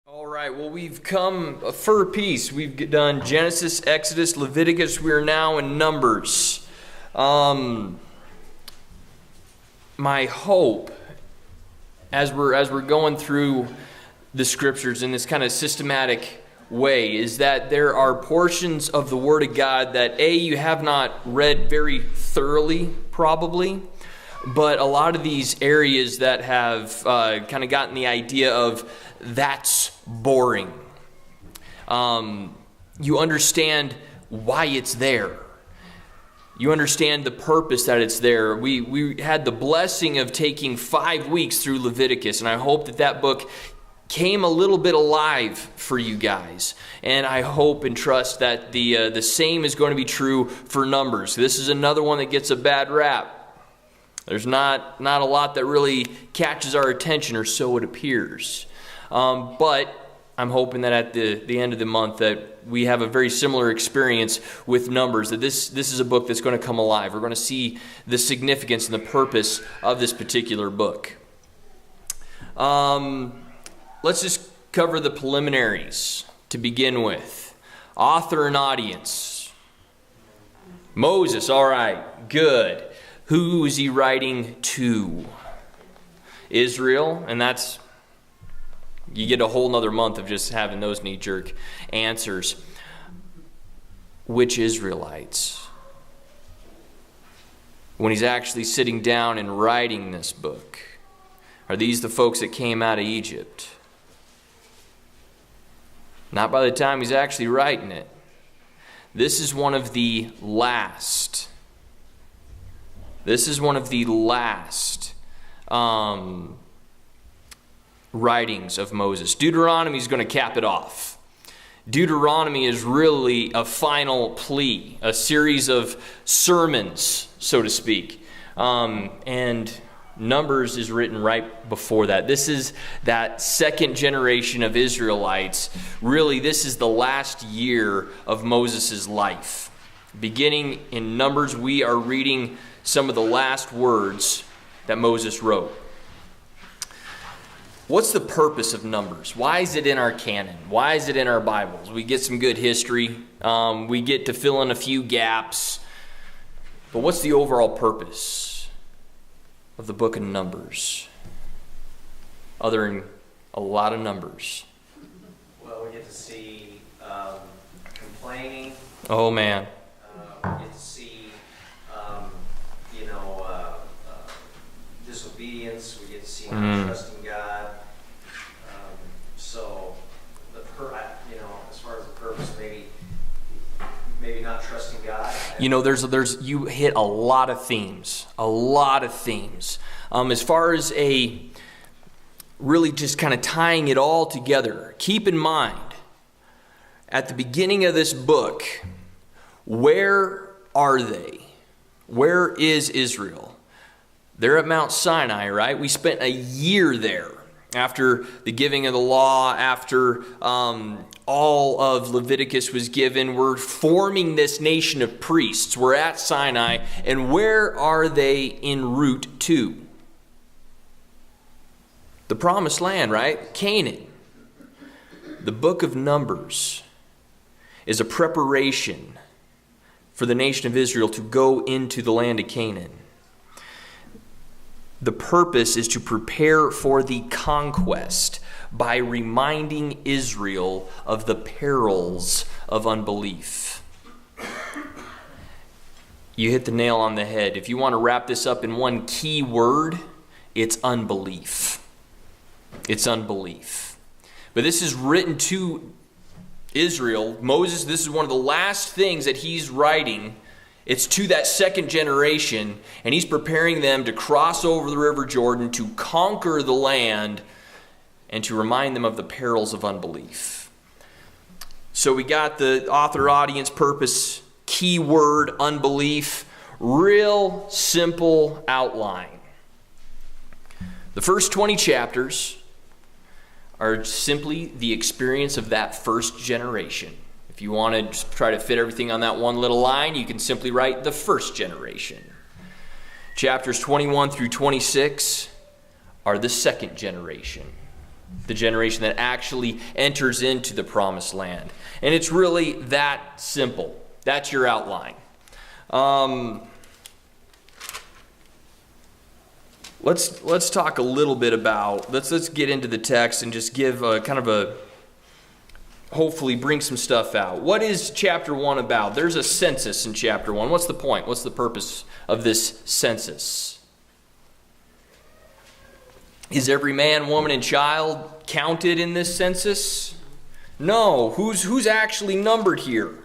All right, well, we've come for a piece. We've done Genesis, Exodus, Leviticus. We are now in Numbers. My hope, as we're going through the scriptures in this kind of systematic way, is that there are portions of the Word of God that, A, you have not read very thoroughly, probably, but a lot of these areas that have kind of gotten the idea of that's boring. You understand why it's there. You understand the purpose that it's there. We had the blessing of taking 5 weeks through Leviticus, and I hope that book came a little bit alive for you guys. And I hope and trust that the same is going to be true for Numbers. This is another one that gets a bad rap. There's not a lot that really catches our attention, or so it appears. But I'm hoping that at the end of the month that we have a very similar experience with Numbers, that this is a book that's going to come alive. We're going to see the significance and the purpose of this particular book. Let's just cover the preliminaries to begin with. Author and audience. Moses, all right, good. Who is he writing to? Israel, and that's, you get a whole nother month of just having those knee-jerk answers. Which Israelites? When he's actually sitting down and writing this book, are these the folks that came out of Egypt? Not by the time he's actually writing it. This is one of the last. This is one of the last writings of Moses. Deuteronomy is going to cap it off. Deuteronomy is really a final plea, a series of sermons, so to speak. And Numbers is written right before that. This is that second generation of Israelites. Really, this is the last year of Moses' life. Beginning in Numbers, we are reading some of the last words that Moses wrote. What's the purpose of Numbers? Why is it in our canon? Why is it in our Bibles? We get some good history. We get to fill in a few gaps. But what's the overall purpose of the book of Numbers? Other than a lot of numbers. Well, we get to see complaining. Oh, man. We get to see, disobedience. We get to see not trusting God. So, as far as the purpose, maybe not trusting God. There's you hit a lot of themes. As far as really just kind of tying it all together, keep in mind, at the beginning of this book, where are they? Where is Israel? They're at Mount Sinai, right? We spent a year there after the giving of the law, after all of Leviticus was given. We're forming this nation of priests. We're at Sinai. And where are they en route to? The promised land, right? Canaan. The book of Numbers is a preparation for the nation of Israel to go into the land of Canaan. The purpose is to prepare for the conquest by reminding Israel of the perils of unbelief. You hit the nail on the head. If you want to wrap this up in one key word, it's unbelief. It's unbelief. But this is written to Israel. Moses, this is one of the last things that he's writing. It's to that second generation, and he's preparing them to cross over the River Jordan, to conquer the land, and to remind them of the perils of unbelief. So we got the author, audience, purpose, key word, unbelief, real simple outline. The first 20 chapters are simply the experience of that first generation. If you want to just try to fit everything on that one little line, you can simply write the first generation. Chapters 21 through 26 are the second generation. the generation that actually enters into the promised land. And it's really that simple. That's your outline. Let's talk a little bit about, let's get into the text and just give hopefully bring some stuff out. What is chapter 1 about? There's a census in chapter 1. What's the point? What's the purpose of this census? Is every man, woman, and child counted in this census? No. Who's actually numbered here?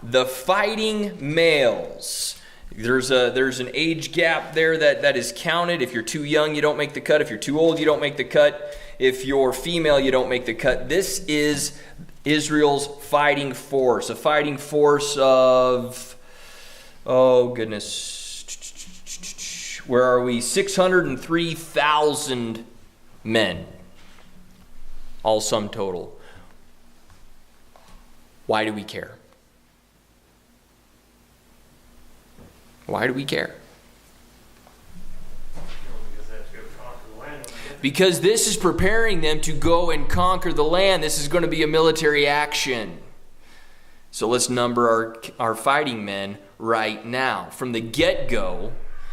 The fighting males. There's an age gap there that is counted. If you're too young, you don't make the cut. If you're too old, you don't make the cut. If you're female, you don't make the cut. This is Israel's fighting force. A fighting force of, oh goodness, where are we? 603,000 men. All sum total. Why do we care? Why do we care? Because this is preparing them to go and conquer the land. This is going to be a military action. So let's number our fighting men right now. From the get-go,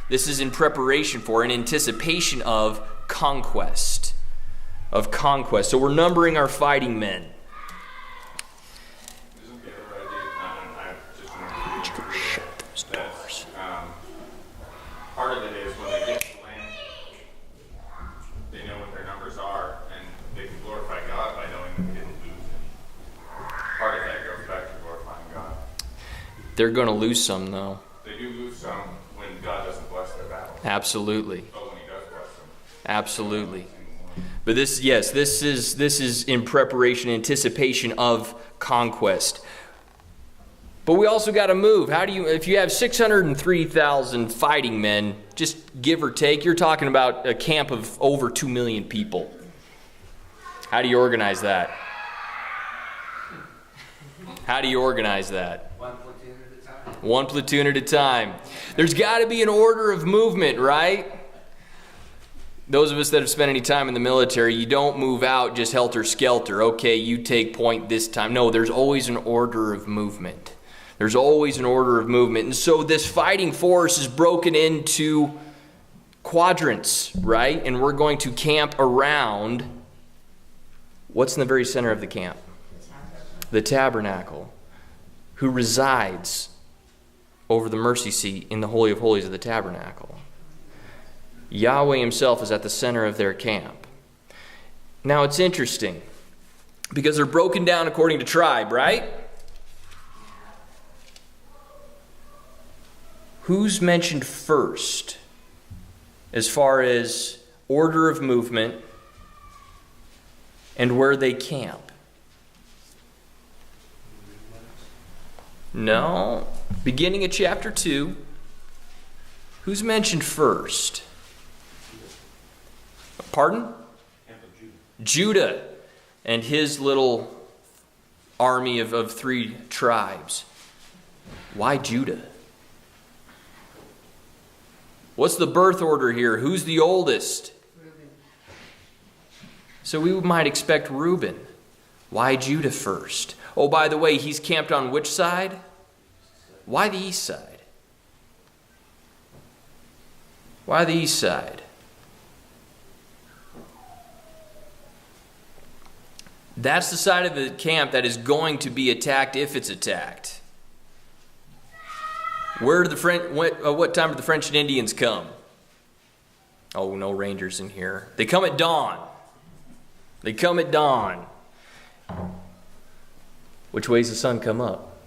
this is in preparation for, in anticipation of conquest. So we're numbering our fighting men. Isn't the other idea, I just want to shut those doors. Part of it is when they get to the land, they know what their numbers are, and they can glorify God by knowing that they didn't lose any. Part of that goes back to glorifying God. They're going to lose some, though. They do lose some when God doesn't bless their battle. Absolutely. But when He does bless them. Absolutely. But this is in preparation, anticipation of conquest. But we also got to move. If you have 603,000 fighting men, just give or take, you're talking about a camp of over 2 million people. How do you organize that? How do you organize that? One platoon at a time. One platoon at a time. There's got to be an order of movement, right? Those of us that have spent any time in the military, you don't move out just helter-skelter. Okay, you take point this time. No, there's always an order of movement. There's always an order of movement. And so this fighting force is broken into quadrants, right? And we're going to camp around, what's in the very center of the camp? The tabernacle. Who resides over the mercy seat in the Holy of Holies of the tabernacle. Yahweh himself is at the center of their camp. Now it's interesting because they're broken down according to tribe, right? Who's mentioned first as far as order of movement and where they camp? No. Beginning of chapter 2. Who's mentioned first? Pardon? Judah and his little army of 3 tribes. Why Judah? What's the birth order here? Who's the oldest? Reuben. So we might expect Reuben. Why Judah first? Oh, by the way, he's camped on which side? Why the east side? Why the east side? That's the side of the camp that is going to be attacked if it's attacked. What time did the French and Indians come? Oh, no Rangers in here. They come at dawn. They come at dawn. Which way does the sun come up?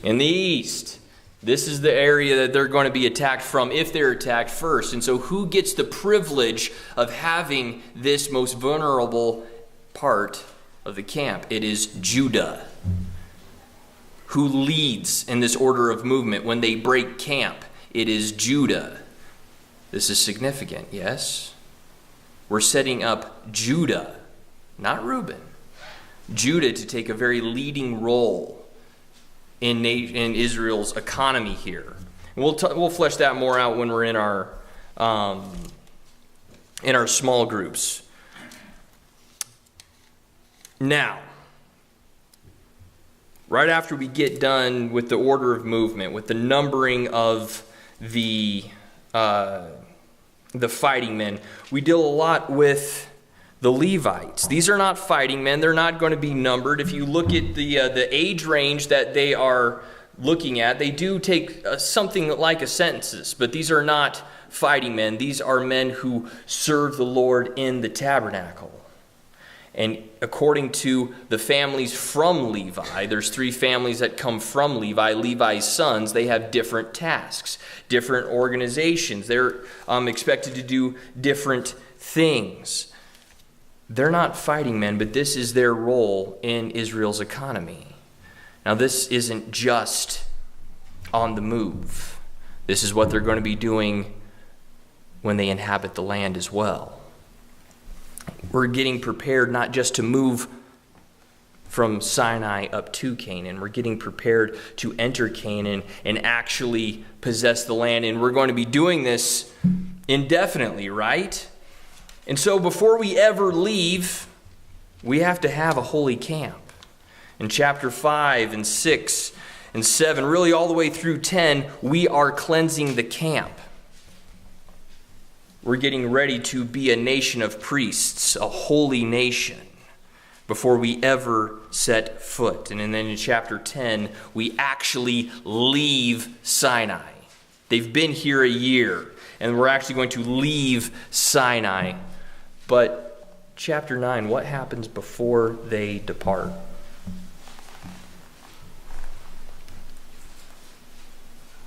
In the east. This is the area that they're going to be attacked from if they're attacked first. And so who gets the privilege of having this most vulnerable part of the camp? It is Judah. Who leads in this order of movement when they break camp? It is Judah. This is significant, yes? We're setting up Judah, not Reuben. Judah to take a very leading role in Israel's economy here. And we'll flesh that more out when we're in our small groups. Now, right after we get done with the order of movement, with the numbering of the fighting men, we deal a lot with the Levites. These are not fighting men. They're not going to be numbered. If you look at the age range that they are looking at, they do take something like a census, but these are not fighting men. These are men who serve the Lord in the tabernacle. And according to the families from Levi, there's 3 families that come from Levi, Levi's sons. They have different tasks, different organizations. They're expected to do different things. They're not fighting men, but this is their role in Israel's economy. Now, this isn't just on the move. This is what they're going to be doing when they inhabit the land as well. We're getting prepared not just to move from Sinai up to Canaan. We're getting prepared to enter Canaan and actually possess the land. And we're going to be doing this indefinitely, right? And so before we ever leave, we have to have a holy camp. In chapter 5 and 6 and 7, really all the way through 10, we are cleansing the camp. We're getting ready to be a nation of priests, a holy nation, before we ever set foot. And then in chapter 10, we actually leave Sinai. They've been here a year, and we're actually going to leave Sinai. But chapter 9, what happens before they depart?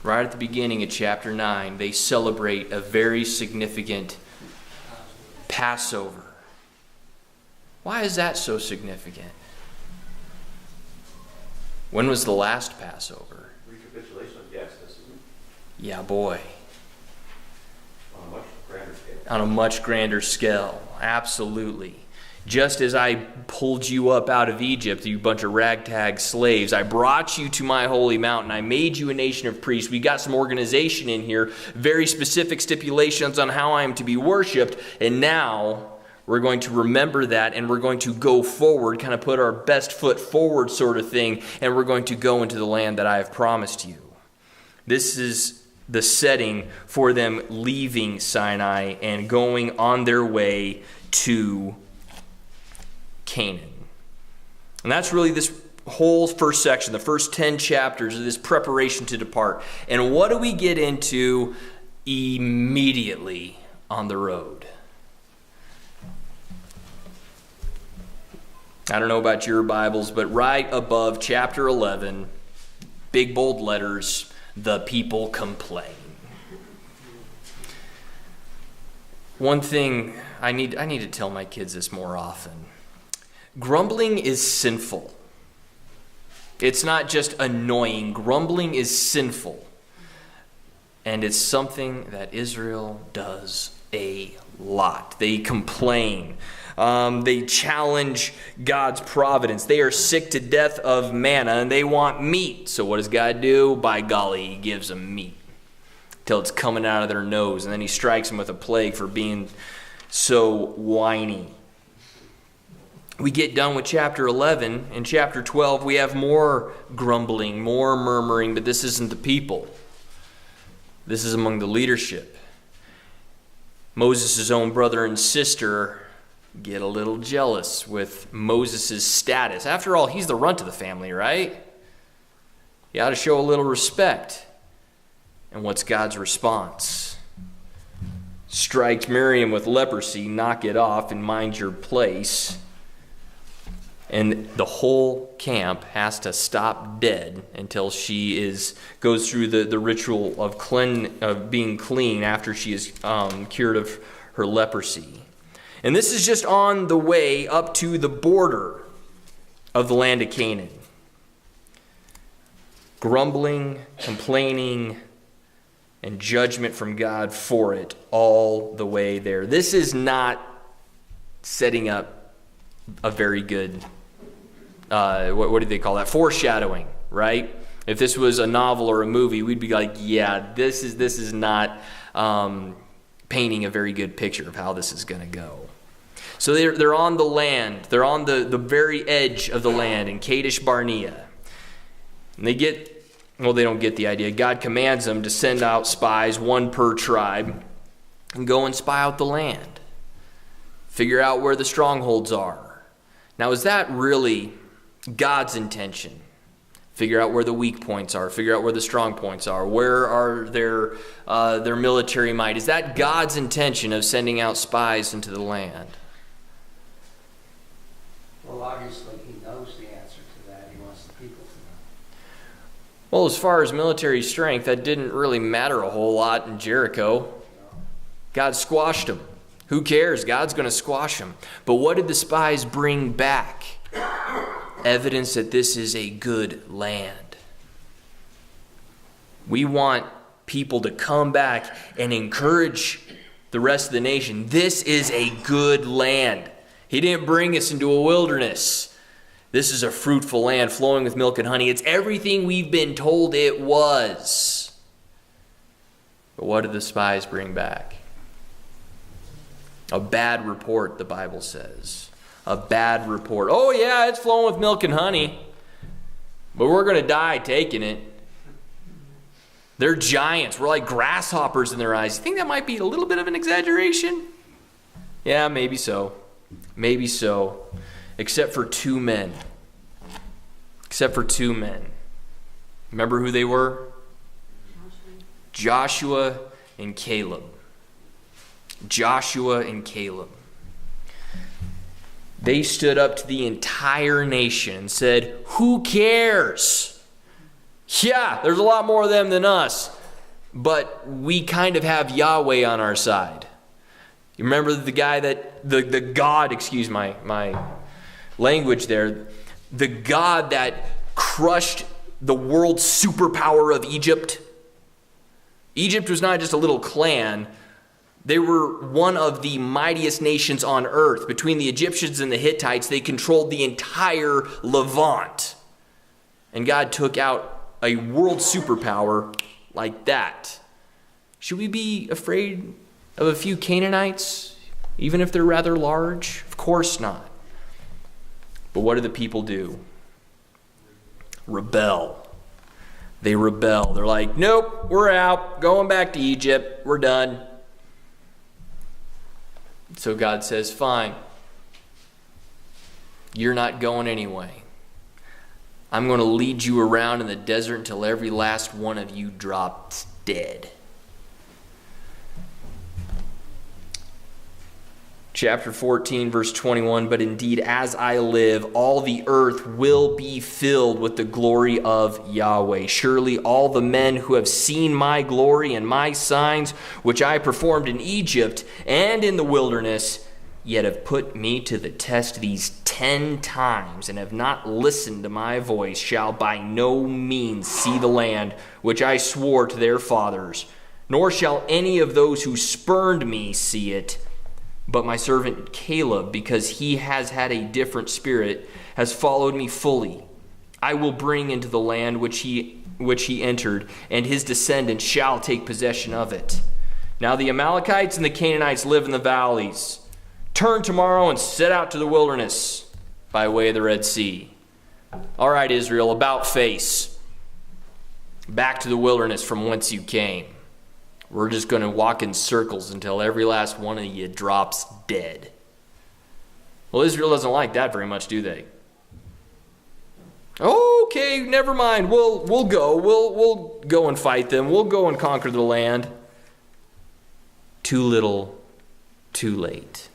Right at the beginning of chapter 9, they celebrate a very significant Passover. Why is that so significant? When was the last Passover? Recapitulation of the Exodus, isn't it? Yeah, boy. On a much grander scale. On a much grander scale. Absolutely. Just as I pulled you up out of Egypt, you bunch of ragtag slaves, I brought you to my holy mountain. I made you a nation of priests. We got some organization in here, very specific stipulations on how I am to be worshipped. And now we're going to remember that, and we're going to go forward, kind of put our best foot forward sort of thing, and we're going to go into the land that I have promised you. This is the setting for them leaving Sinai and going on their way to Canaan. And that's really this whole first section, the first 10 chapters of this preparation to depart. And what do we get into immediately on the road? I don't know about your Bibles, but right above chapter 11, big bold letters, the people complain. One thing I need to tell my kids this more often. Grumbling is sinful. It's not just annoying. Grumbling is sinful. And it's something that Israel does a lot. They complain. They challenge God's providence. They are sick to death of manna and they want meat. So what does God do? By golly, he gives them meat till it's coming out of their nose. And then he strikes them with a plague for being so whiny. We get done with chapter 11. In chapter 12, we have more grumbling, more murmuring, but this isn't the people. This is among the leadership. Moses' own brother and sister get a little jealous with Moses' status. After all, he's the runt of the family, right? You ought to show a little respect. And what's God's response? Strike Miriam with leprosy, knock it off, and mind your place. And the whole camp has to stop dead until she goes through the ritual of being clean after she is cured of her leprosy. And this is just on the way up to the border of the land of Canaan. Grumbling, complaining, and judgment from God for it all the way there. This is not setting up a very good, what do they call that? Foreshadowing, right? If this was a novel or a movie, we'd be like, yeah, this is not painting a very good picture of how this is going to go. So they're on the land. They're on the very edge of the land in Kadesh Barnea. And they don't get the idea. God commands them to send out spies, one per tribe, and go and spy out the land. Figure out where the strongholds are. Now, is that really God's intention? Figure out where the weak points are. Figure out where the strong points are. Where are their military might? Is that God's intention of sending out spies into the land? Well, obviously he knows the answer to that. He wants the people to know. Well, as far as military strength, that didn't really matter a whole lot in Jericho. God squashed them. Who cares? God's going to squash them. But what did the spies bring back? Evidence that this is a good land. We want people to come back and encourage the rest of the nation. This is a good land. He didn't bring us into a wilderness. This is a fruitful land flowing with milk and honey. It's everything we've been told it was. But what did the spies bring back? A bad report, the Bible says. A bad report. Oh yeah, it's flowing with milk and honey, but we're going to die taking it. They're giants. We're like grasshoppers in their eyes. You think that might be a little bit of an exaggeration? Yeah, maybe so. Maybe so. Except for two men. Except for two men. Remember who they were? Joshua and Caleb. Joshua and Caleb. They stood up to the entire nation and said, who cares? Yeah, there's a lot more of them than us, but we kind of have Yahweh on our side. You remember the guy that, the God, excuse my language there, the God that crushed the world superpower of Egypt? Egypt was not just a little clan. They were one of the mightiest nations on earth. Between the Egyptians and the Hittites, they controlled the entire Levant. And God took out a world superpower like that. Should we be afraid of a few Canaanites, even if they're rather large? Of course not. But what do the people do? Rebel. They rebel. They're like, nope, we're out. Going back to Egypt. We're done. So God says, fine. You're not going anyway. I'm going to lead you around in the desert until every last one of you drops dead. Chapter 14, verse 21, but indeed, as I live, all the earth will be filled with the glory of Yahweh. Surely all the men who have seen my glory and my signs, which I performed in Egypt and in the wilderness, yet have put me to the test these 10 times and have not listened to my voice, shall by no means see the land which I swore to their fathers, nor shall any of those who spurned me see it. But my servant Caleb, because he has had a different spirit, has followed me fully. I will bring into the land which he entered, and his descendants shall take possession of it. Now the Amalekites and the Canaanites live in the valleys. Turn tomorrow and set out to the wilderness by way of the Red Sea. All right, Israel, about face. Back to the wilderness from whence you came. We're just going to walk in circles until every last one of you drops dead. Well, Israel doesn't like that very much, do they? Okay, never mind. We'll go. We'll go and fight them. We'll go and conquer the land. Too little, too late.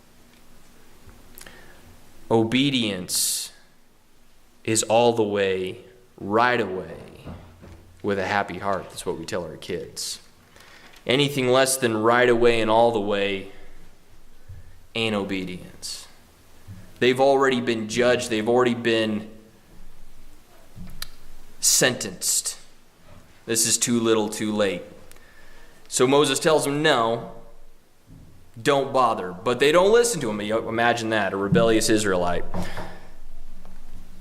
Obedience is all the way, right away, with a happy heart. That's what we tell our kids. Anything less than right away and all the way ain't obedience. They've already been judged. They've already been sentenced. This is too little, too late. So Moses tells them, no, don't bother. But they don't listen to him. Imagine that, a rebellious Israelite.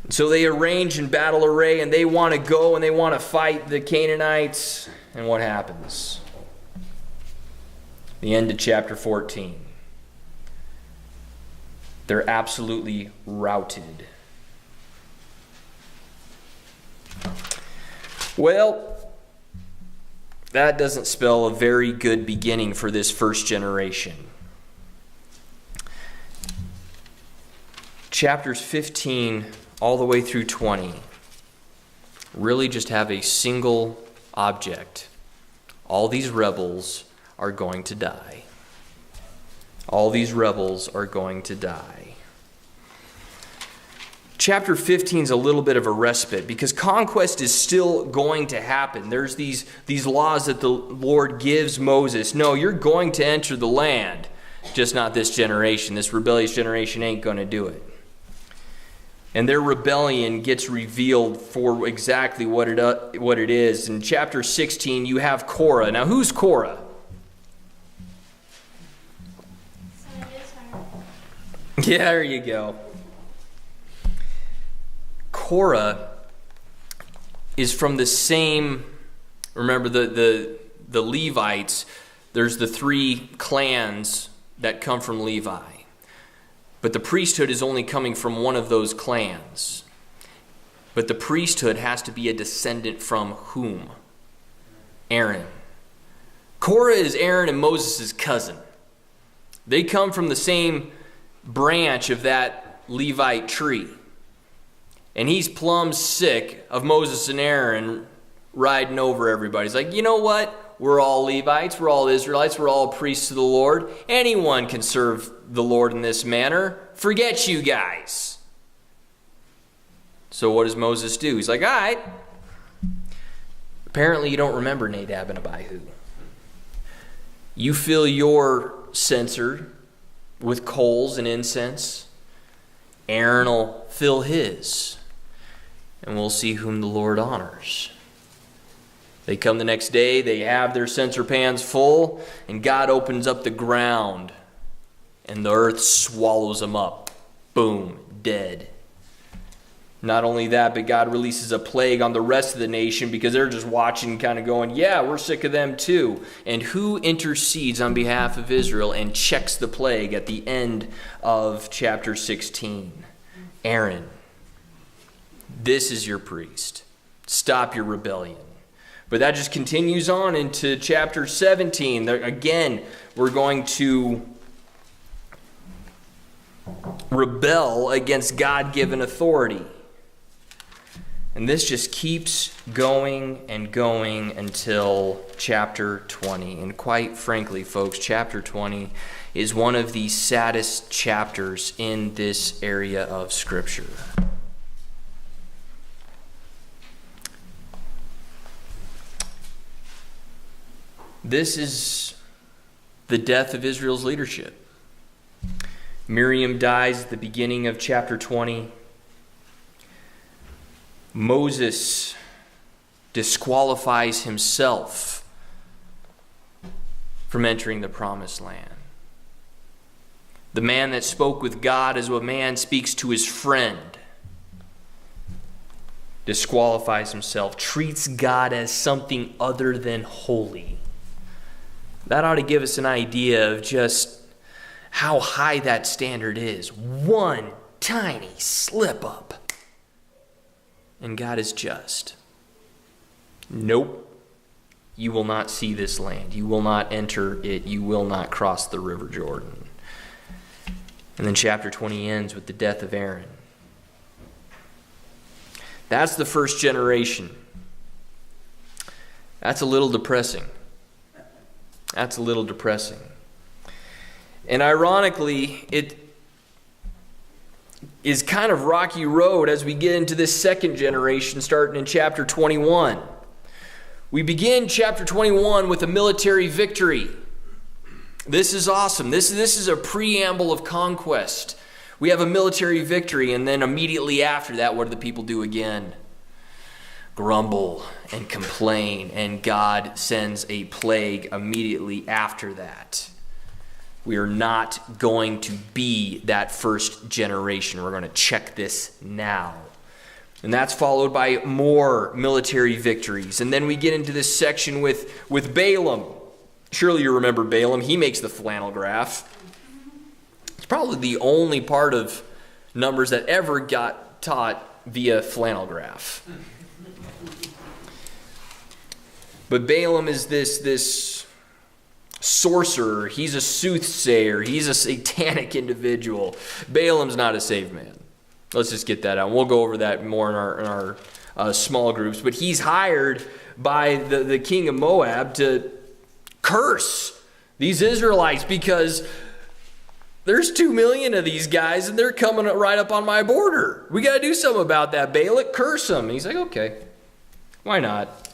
So they arrange in battle array, and they want to go and they want to fight the Canaanites. And what happens? The end of chapter 14. They're absolutely routed. Well, that doesn't spell a very good beginning for this first generation. Chapters 15 all the way through 20 really just have a single object. All these rebels are going to die. All these rebels are going to die. Chapter 15 is a little bit of a respite because conquest is still going to happen. There's these laws that the Lord gives Moses. No, you're going to enter the land, just not this generation. This rebellious generation ain't going to do it. And their rebellion gets revealed for exactly what it is. In chapter 16, you have Korah. Now, who's Korah? Yeah, there you go. Korah is from the same, remember the Levites, there's the 3 clans that come from Levi. But the priesthood is only coming from one of those clans. But the priesthood has to be a descendant from whom? Aaron. Korah is Aaron and Moses' cousin. They come from the same branch of that Levite tree. And he's plumb sick of Moses and Aaron riding over everybody. He's like, you know what? We're all Levites. We're all Israelites. We're all priests of the Lord. Anyone can serve the Lord in this manner. Forget you guys. So what does Moses do? He's like, all right. Apparently you don't remember Nadab and Abihu. You fill your censer with coals and incense. Aaron will fill his. And we'll see whom the Lord honors. They come the next day, they have their censer pans full, and God opens up the ground, and the earth swallows them up. Boom, dead. Not only that, but God releases a plague on the rest of the nation because they're just watching, kind of going, yeah, we're sick of them too. And who intercedes on behalf of Israel and checks the plague at the end of chapter 16? Aaron. This is your priest. Stop your rebellion. But that just continues on into chapter 17. There, again, we're going to rebel against God-given authority. And this just keeps going and going until chapter 20. And quite frankly, folks, chapter 20 is one of the saddest chapters in this area of Scripture. This is the death of Israel's leadership. Miriam dies at the beginning of chapter 20. Moses disqualifies himself from entering the promised land. The man that spoke with God as a man speaks to his friend disqualifies himself, treats God as something other than holy. That ought to give us an idea of just how high that standard is. One tiny slip up, and God is just. Nope. You will not see this land. You will not enter it. You will not cross the river Jordan. And then chapter 20 ends with the death of Aaron. That's the first generation. That's a little depressing. That's a little depressing. And ironically, it is kind of rocky road as we get into this second generation starting in chapter 21. We begin chapter 21 with a military victory. This is awesome. This is a preamble of conquest. We have a military victory, and then immediately after that, what do the people do again? Grumble and complain, and God sends a plague immediately after that. We are not going to be that first generation. We're going to check this now. And that's followed by more military victories. And then we get into this section with Balaam. Surely you remember Balaam. He makes the flannel graph. It's probably the only part of Numbers that ever got taught via flannel graph. But Balaam is this sorcerer. He's a soothsayer. He's a satanic individual. Balaam's not a saved man. Let's just get that out. We'll go over that more in our small groups. But he's hired by the king of Moab to curse these Israelites because there's 2 million of these guys and they're coming right up on my border. We got to do something about that. Balak, curse them. And he's like, okay, why not?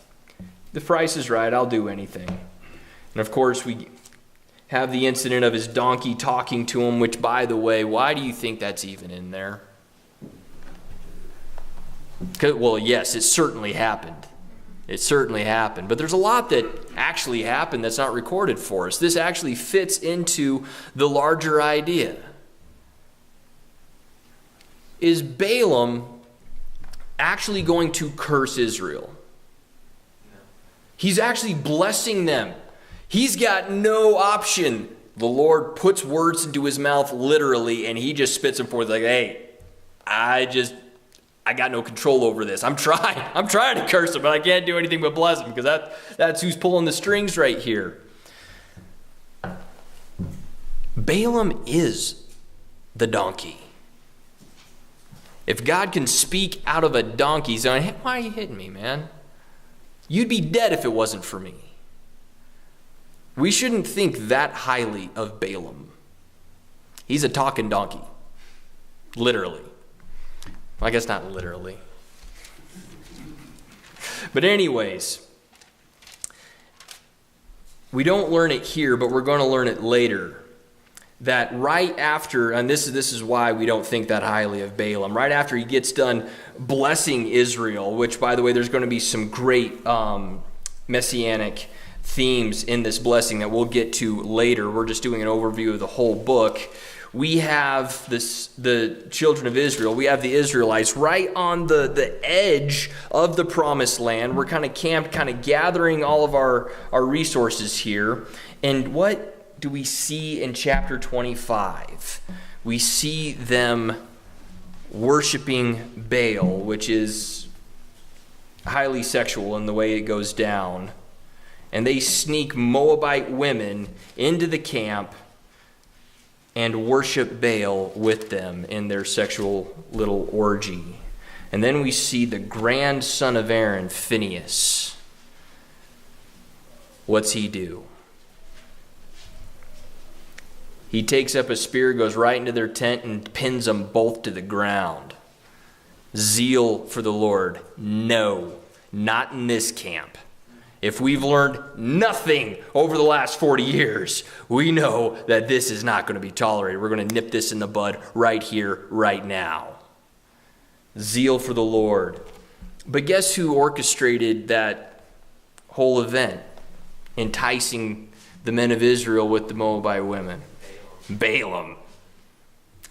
The price is right. I'll do anything. And of course, we have the incident of his donkey talking to him, which, by the way, why do you think that's even in there? Well, yes, it certainly happened. It certainly happened. But there's a lot that actually happened that's not recorded for us. This actually fits into the larger idea. Is Balaam actually going to curse Israel? No. He's actually blessing them. He's got no option. The Lord puts words into his mouth literally, and he just spits them forth like, hey, I got no control over this. I'm trying to curse him, but I can't do anything but bless him because that's who's pulling the strings right here. Balaam is the donkey. If God can speak out of a donkey, he's going, hey, why are you hitting me, man? You'd be dead if it wasn't for me. We shouldn't think that highly of Balaam. He's a talking donkey. Literally. I guess not literally. But anyways, we don't learn it here, but we're going to learn it later. That right after, and this is why we don't think that highly of Balaam, right after he gets done blessing Israel, which, by the way, there's going to be some great messianic themes in this blessing that we'll get to later. We're just doing an overview of the whole book. We have the children of Israel. We have the Israelites right on the edge of the promised land. We're kind of camped, kind of gathering all of our resources here. And what do we see in chapter 25? We see them worshiping Baal, which is highly sexual in the way it goes down. And they sneak Moabite women into the camp and worship Baal with them in their sexual little orgy. And then we see the grandson of Aaron, Phinehas. What's he do? He takes up a spear, goes right into their tent, and pins them both to the ground. Zeal for the Lord. No, not in this camp. If we've learned nothing over the last 40 years, we know that this is not going to be tolerated. We're going to nip this in the bud right here, right now. Zeal for the Lord. But guess who orchestrated that whole event? Enticing the men of Israel with the Moabite women. Balaam.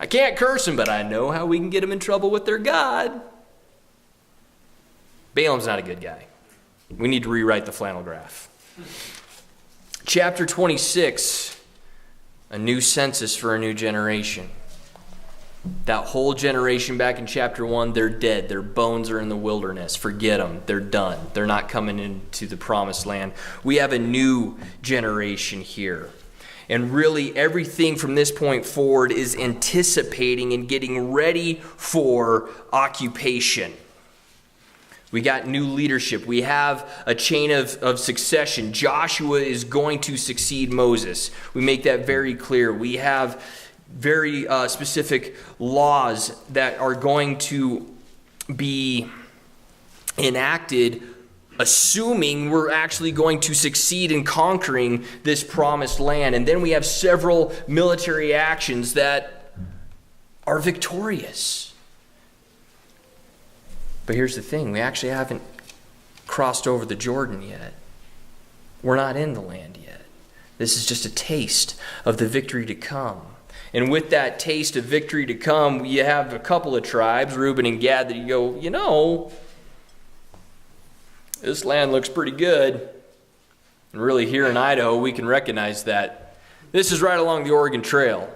I can't curse him, but I know how we can get them in trouble with their God. Balaam's not a good guy. We need to rewrite the flannel graph. Chapter 26, a new census for a new generation. That whole generation back in chapter 1, they're dead. Their bones are in the wilderness. Forget them. They're done. They're not coming into the promised land. We have a new generation here. And really everything from this point forward is anticipating and getting ready for occupation. We got new leadership. We have a chain of succession. Joshua is going to succeed Moses. We make that very clear. We have very specific laws that are going to be enacted, assuming we're actually going to succeed in conquering this promised land. And then we have several military actions that are victorious. But here's the thing, we actually haven't crossed over the Jordan yet. We're not in the land yet. This is just a taste of the victory to come. And with that taste of victory to come, you have a couple of tribes, Reuben and Gad, that you go, this land looks pretty good. And really here in Idaho, we can recognize that. This is right along the Oregon Trail.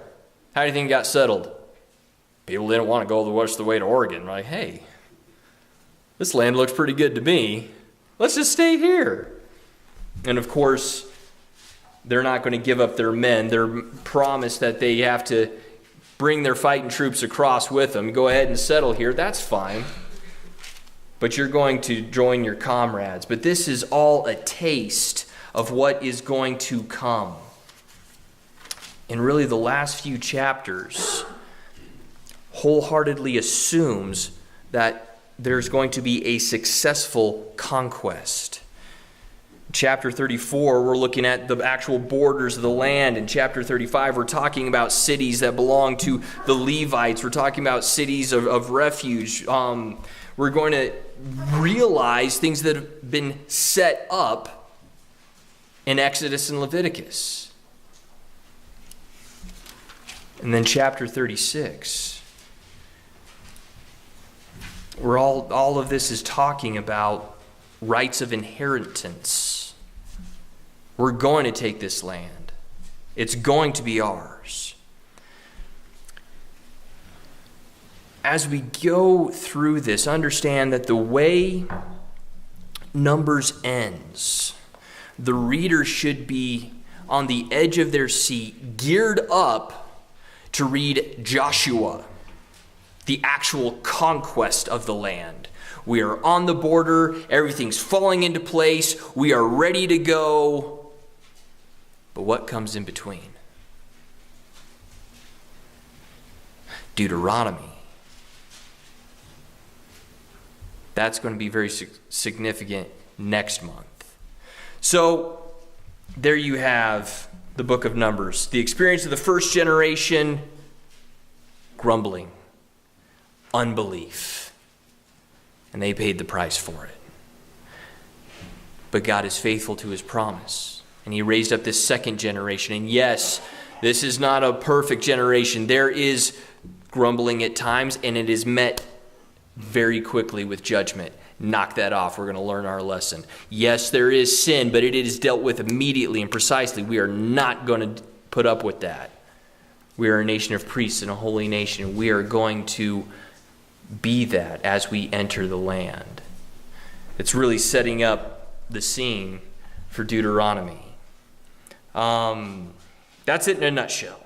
How do you think it got settled? People didn't want to go the rest of the way to Oregon. Like, hey, this land looks pretty good to me. Let's just stay here. And of course, they're not going to give up their men. They're promised that they have to bring their fighting troops across with them. Go ahead and settle here. That's fine. But you're going to join your comrades. But this is all a taste of what is going to come. And really the last few chapters wholeheartedly assumes that there's going to be a successful conquest. Chapter 34, we're looking at the actual borders of the land. In chapter 35, we're talking about cities that belong to the Levites. We're talking about cities of refuge. We're going to realize things that have been set up in Exodus and Leviticus. And then chapter 36, where all of this is talking about rights of inheritance. We're going to take this land. It's going to be ours. As we go through this, understand that the way Numbers ends, the reader should be on the edge of their seat, geared up to read Joshua, the actual conquest of the land. We are on the border. Everything's falling into place. We are ready to go. But what comes in between? Deuteronomy. That's going to be very significant next month. So there you have the book of Numbers. The experience of the first generation: grumbling, unbelief. And they paid the price for it. But God is faithful to his promise. And he raised up this second generation. And yes, this is not a perfect generation. There is grumbling at times, and it is met very quickly with judgment. Knock that off. We're going to learn our lesson. Yes, there is sin, but it is dealt with immediately and precisely. We are not going to put up with that. We are a nation of priests and a holy nation. We are going to be that as we enter the land. It's really setting up the scene for Deuteronomy. That's it in a nutshell.